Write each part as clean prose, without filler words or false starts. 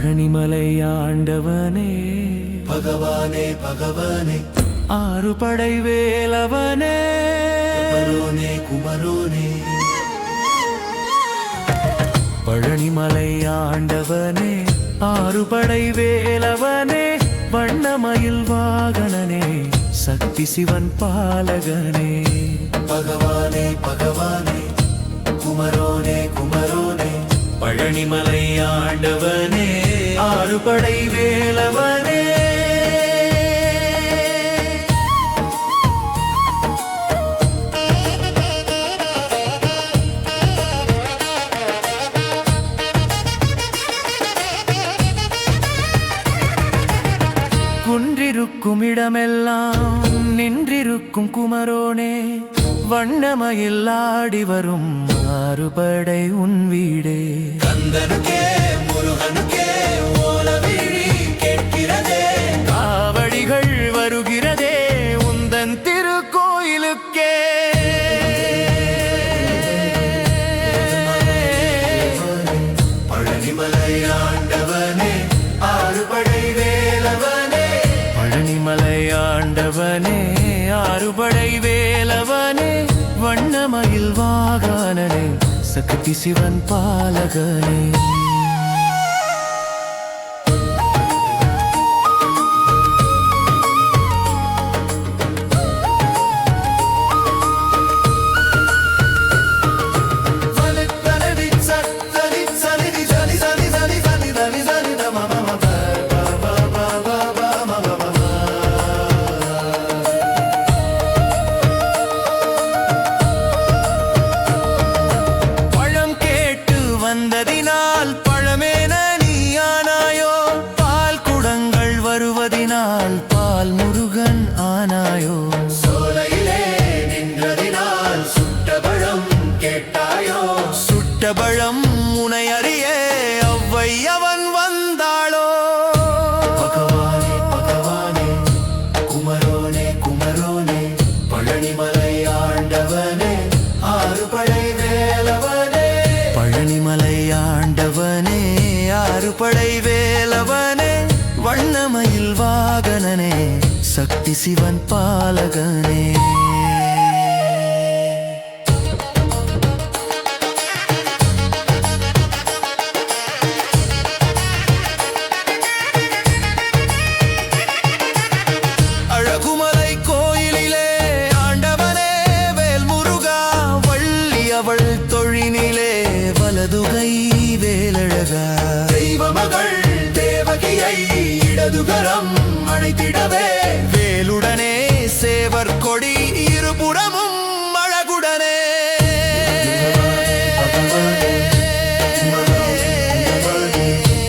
பழனிமலை ஆண்டவனே பகவானே பகவானே ஆறுபடை வேலவனே குமரோனே குமரோனே பழனிமலை ஆண்டவனே ஆறுபடை வேலவனே வண்ணமயில் வாகனனே சக்தி சிவன் பாலகனே பகவானே பகவானே குமரோனே குமரோனே பழனிமலை ஆண்டவனே ஆறுபடை வேலவனே குன்றிருக்கும் இடமெல்லாம் நின்றிருக்கும் குமரோனே வண்ணமயில் ஆடி வரும் ஆறுபடை உன் வீடே கந்தனுக்கே முருகனுக்கே ஓலவிழி கேட்கிறதே காவடிகள் வருகிறதே உந்தன் திருக்கோயிலுக்கே பழனிமலை ஆண்டவனே ஆறுபடை வேலவனே பழனிமலை ஆண்டவனே ஆறுபடை வேலவனே வண்ணமயில் வாகனனே சக்தி சிவன் பாலகனே வந்ததினால் பழமேன நீயானாயோ பால் குடங்கள் வருவதினால் பால் முருகன் ஆனாயோ சோலையிலே நின்றதினால் சுட்டபழம் கேட்டாயோ சுட்டபழம் உனை அறிய அவ்வை அவன் வந்தாளோ பகவானே பகவானே குமரோனே குமரோனே பழனிமலை ஆண்டவனே ஆறுபடை வேலவனே பழனிமலை ஆண்டவனே ஆறுபடை வேலவனே வண்ணமயில் வாகனனே சக்தி சிவன் பாலகனே அழகுமலை கோயிலிலே ஆண்டவனே வேல் முருகா வள்ளி அவள் தொழினிலே வலதுகை வேலழகா தெய்வமகள் தேவகியை இடதுகரம் அழைத்திடவே வேலுடனே சேவர் கொடி இருபுறமும் அழகுடனே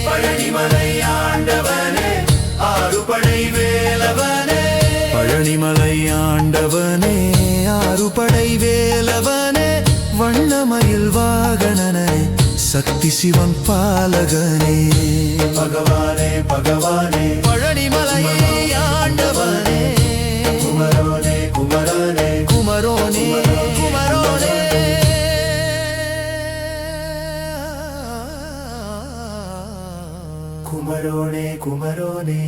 பழனிமலை ஆண்டவனே ஆறுபடை வேலவனே பழனிமலை ஆண்டவனே ஆறுபடை வேலவனே வண்ணமயில் வாகனனே சக்தி சிவன் பாலகனே பகவானே பகவானே பழனிமலை ஆண்டவனே குமரோனே குமரோனே குமரோனே குமரோனே குமரோனே குமரோனே